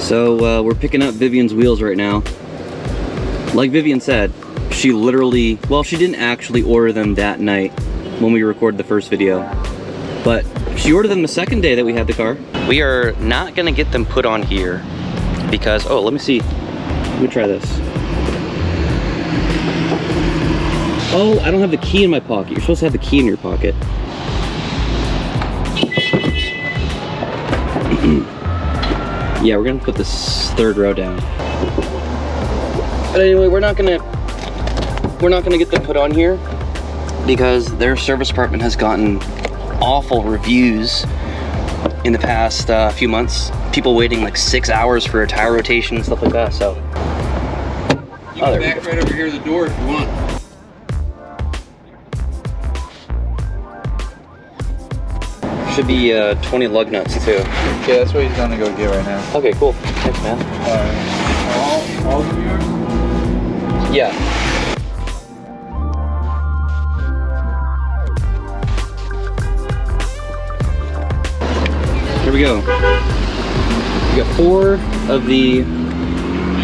So we're picking up Vivian's wheels right now. Like Vivian said, she literally, well, she didn't actually order them that night when we recorded the first video, but she ordered them the second day that we had the car. We are not gonna get them put on here because, oh, let me see. Let me try this. Oh, I don't have the key in my pocket. You're supposed to have the key in your pocket. Yeah, we're gonna put this third row down. But anyway, we're not gonna get them put on here because their service department has gotten awful reviews in the past few months. People waiting like 6 hours for a tire rotation and stuff like that. So you can back right over here to the door if you want. Should be 20 lug nuts too. Yeah, that's what he's gonna go get right now. Okay, cool. Thanks, man. All of yours? Yeah. Here we go. We got 4 of the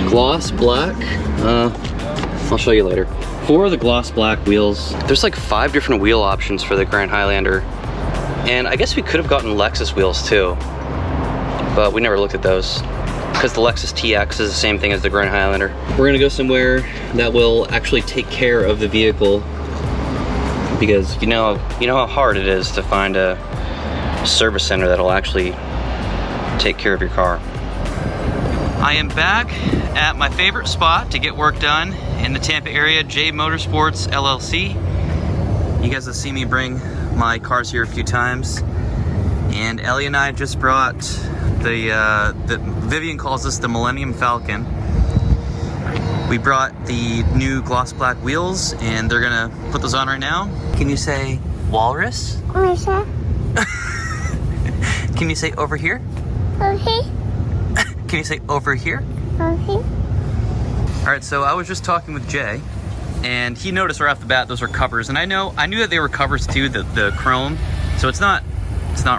gloss black. I'll show you later. 4 of the gloss black wheels. There's like 5 different wheel options for the Grand Highlander. And I guess we could have gotten Lexus wheels too, but we never looked at those because the Lexus TX is the same thing as the Grand Highlander. We're gonna go somewhere that will actually take care of the vehicle because you know how hard it is to find a service center that'll actually take care of your car. I am back at my favorite spot to get work done in the Tampa area, J Motorsports LLC. You guys have seen me bring my cars here a few times, and Ellie and I just brought the Vivian calls this the Millennium Falcon. We brought the new gloss black wheels, and they're gonna put those on right now. Can you say walrus? Can you say over here? Okay. Can you say over here? Okay. All right, so I was just talking with Jay, and he noticed right off the bat those are covers, and I knew that they were covers too, the chrome. So it's not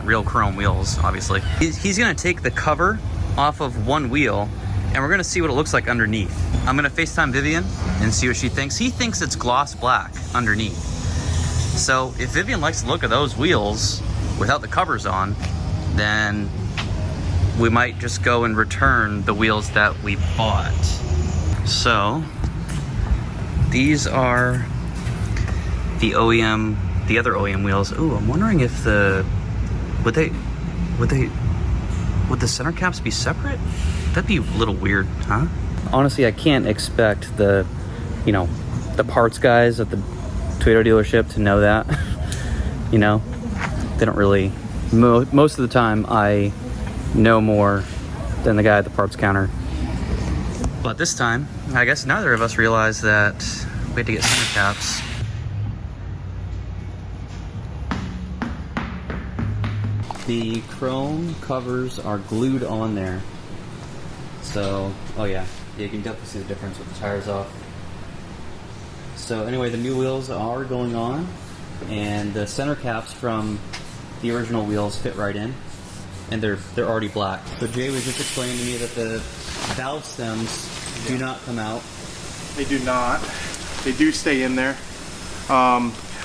real chrome wheels, obviously. He's gonna take the cover off of one wheel, and we're gonna see what it looks like underneath. I'm gonna FaceTime Vivian and see what she thinks. He thinks it's gloss black underneath. So if Vivian likes to look at those wheels without the covers on, then we might just go and return the wheels that we bought. So these are the OEM, the other OEM wheels. Ooh, I'm wondering if would the center caps be separate? That'd be a little weird, huh? Honestly, I can't expect the parts guys at the Toyota dealership to know that. They don't really, most of the time I know more than the guy at the parts counter. But this time, I guess neither of us realized that we had to get center caps. The chrome covers are glued on there. So, oh yeah, you can definitely see the difference with the tires off. So anyway, the new wheels are going on, and the center caps from the original wheels fit right in, and they're already black. So Jay was just explaining to me that the valve stems do not come out. They do not. They do stay in there.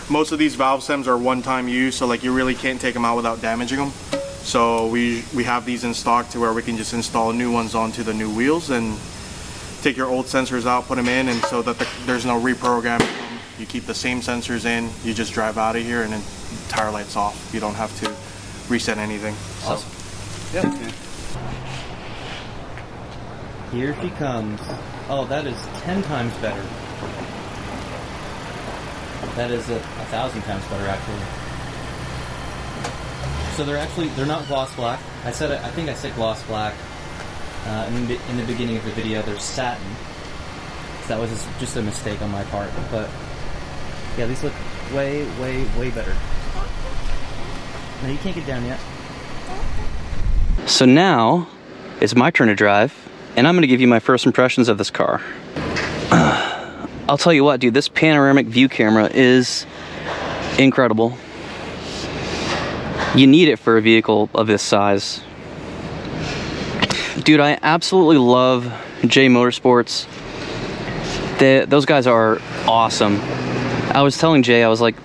Most of these valve stems are one-time use, so like you really can't take them out without damaging them. So we have these in stock to where we can just install new ones onto the new wheels and take your old sensors out, put them in, and so that there's no reprogramming. You keep the same sensors in, you just drive out of here, and then tire lights off. You don't have to reset anything. Awesome. So, yeah. Here she comes. Oh, that is 10 times better. That is 1,000 times better, actually. So they're not gloss black. I think I said gloss black in the beginning of the video. They're satin. So that was just a mistake on my part. But yeah, these look way, way, way better. No, you can't get down yet. So now it's my turn to drive, and I'm going to give you my first impressions of this car. I'll tell you what, dude, this panoramic view camera is incredible. You need it for a vehicle of this size. Dude, I absolutely love J Motorsports. Those guys are awesome. I was telling Jay, I was like,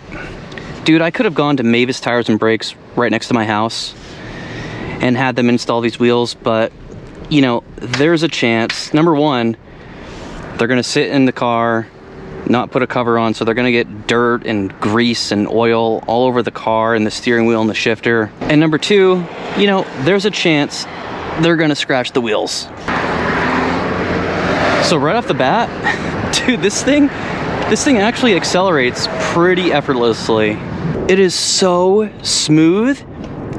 dude, I could have gone to Mavis Tires and Brakes right next to my house and had them install these wheels, but you know, there's a chance. Number one, they're gonna sit in the car, not put a cover on, so they're gonna get dirt and grease and oil all over the car and the steering wheel and the shifter. And number two, you know, there's a chance they're gonna scratch the wheels. So right off the bat, dude, this thing actually accelerates pretty effortlessly. It is so smooth.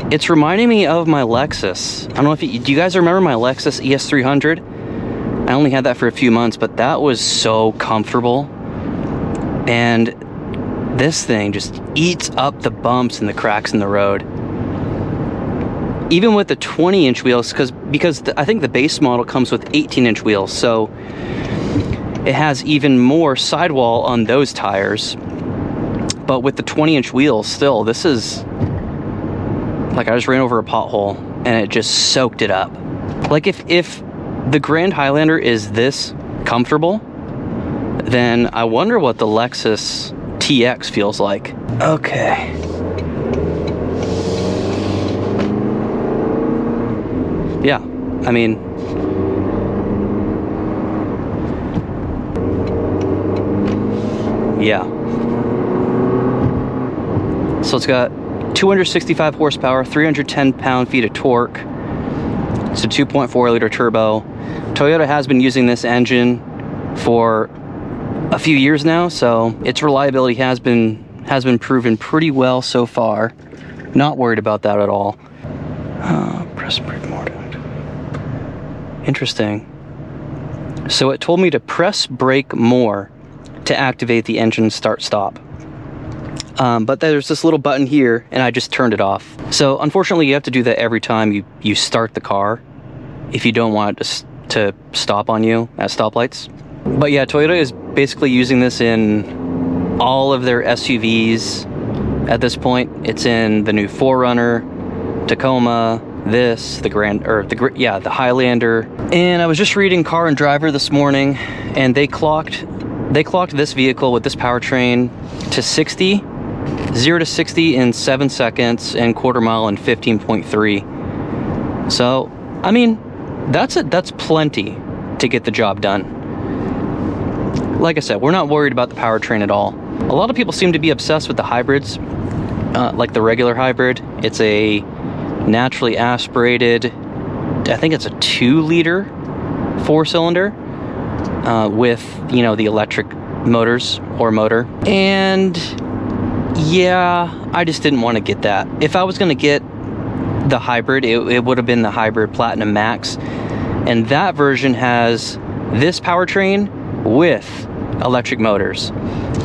It's reminding me of my Lexus. I don't know if do you guys remember my Lexus ES300? I only had that for a few months, but that was so comfortable. And this thing just eats up the bumps and the cracks in the road. Even with the 20-inch wheels, because I think the base model comes with 18-inch wheels, so it has even more sidewall on those tires. But with the 20-inch wheels, still, this is like I just ran over a pothole and it just soaked it up. Like if the Grand Highlander is this comfortable, then I wonder what the Lexus TX feels like. Okay. Yeah, I mean, yeah. So it's got 265 horsepower, 310 pound-feet of torque. It's a 2.4 liter turbo. Toyota has been using this engine for a few years now, so its reliability has been proven pretty well so far. Not worried about that at all. Press brake more. Interesting. So it told me to press brake more to activate the engine start-stop. But there's this little button here, and I just turned it off. So unfortunately, you have to do that every time you start the car if you don't want it to stop on you at stoplights. But yeah, Toyota is basically using this in all of their SUVs at this point. It's in the new 4Runner, Tacoma, the Highlander. And I was just reading Car and Driver this morning, and they clocked this vehicle with this powertrain to 0 to 60 in 7 seconds and quarter mile in 15.3. So, I mean, that's plenty to get the job done. Like I said, we're not worried about the powertrain at all. A lot of people seem to be obsessed with the hybrids, like the regular hybrid. It's a naturally aspirated, I think it's a 2-liter 4-cylinder with, you know, the electric motors or motor. And yeah, I just didn't want to get that. If I was going to get the hybrid, it would have been the Hybrid Platinum Max. And that version has this powertrain with electric motors.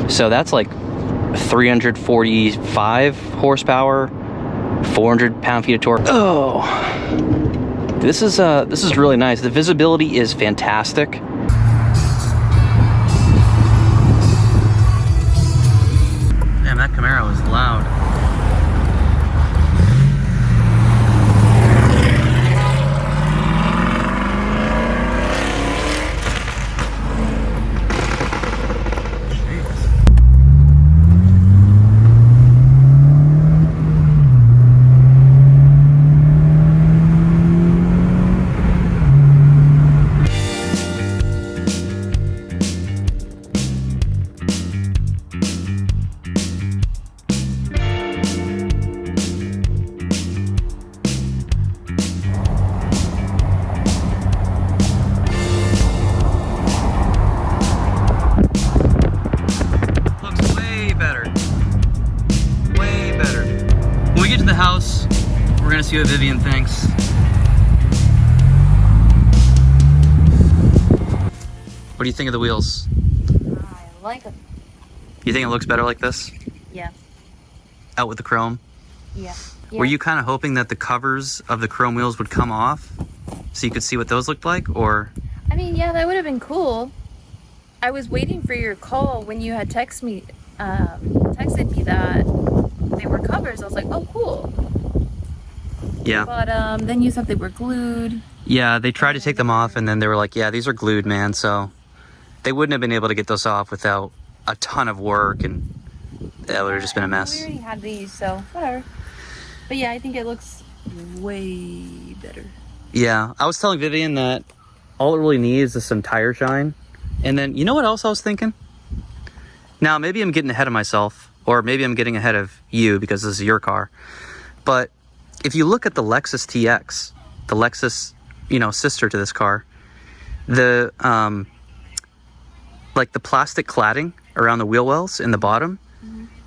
So that's like 345 horsepower, 400 pound-feet of torque. Oh, this is really nice. The visibility is fantastic. Damn, that Camaro is loud. House. We're gonna see what Vivian thinks. What do you think of the wheels? I like them. You think it looks better like this? Yeah. Out with the chrome? Yeah. Were you kind of hoping that the covers of the chrome wheels would come off so you could see what those looked like, or? I mean, yeah, that would have been cool. I was waiting for your call when you had texted me that they were covers. I was like, oh, cool. Yeah. But then you said they were glued. Yeah, they tried to take them off and then they were like, yeah, these are glued, man. So they wouldn't have been able to get those off without a ton of work, and that would have just been a We mess. already had these, so whatever. But yeah, I think it looks way better. Yeah, I was telling Vivian that all it really needs is some tire shine. And then, you know what else I was thinking? Now, maybe I'm getting ahead of myself, or maybe I'm getting ahead of you because this is your car. But if you look at the Lexus TX, the Lexus, you know, sister to this car, the, like the plastic cladding around the wheel wells in the bottom,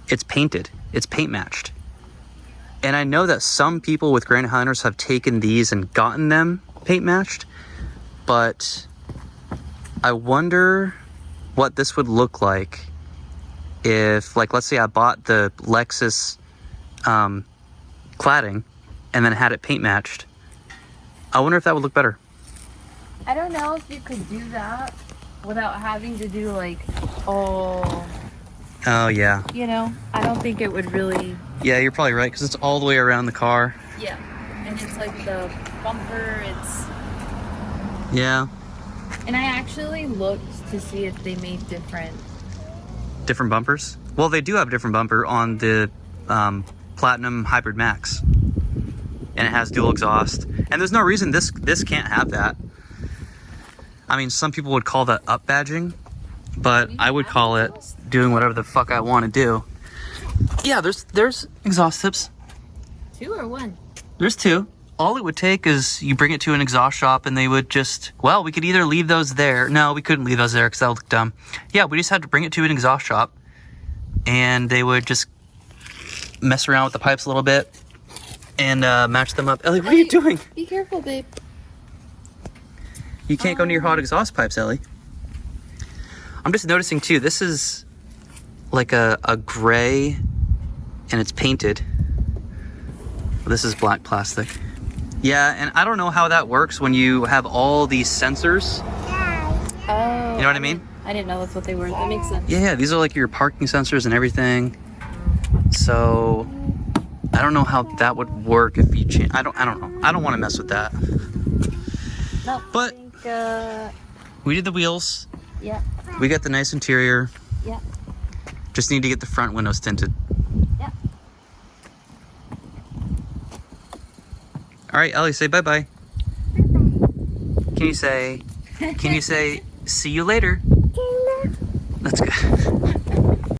it's painted. It's paint matched. And I know that some people with Grand Highlanders have taken these and gotten them paint matched, but I wonder what this would look like if, like, let's say I bought the Lexus cladding and then had it paint matched. I wonder if that would look better. I don't know if you could do that without having to do like, oh, yeah. you know, I don't think it would really. Yeah, you're probably right, because it's all the way around the car. Yeah, and it's like the bumper, it's. Yeah. And I actually looked to see if they made different bumpers? Well, they do have a different bumper on the Platinum Hybrid Max. And it has dual exhaust. And there's no reason this can't have that. I mean, some people would call that up badging, but I would call it doing whatever the fuck I want to do. Yeah, there's exhaust tips. 2 or 1. There's 2. All it would take is you bring it to an exhaust shop and they would just, well, we could either leave those there. No, we couldn't leave those there because that would look dumb. Yeah, we just had to bring it to an exhaust shop and they would just mess around with the pipes a little bit and match them up. Ellie, what are you doing? Be careful, babe. You can't go near hot exhaust pipes, Ellie. I'm just noticing too, this is like a gray and it's painted. This is black plastic. Yeah, and I don't know how that works when you have all these sensors. Oh. You know what I mean? I didn't know that's what they were. That makes sense. Yeah, these are like your parking sensors and everything. So I don't know how that would work if you change. I don't know. I don't want to mess with that. No. But I think, we did the wheels. yeah. We got the nice interior. Yeah. Just need to get the front windows tinted. Yeah. All right, Ellie, say bye-bye. Can you say see you later? That's good.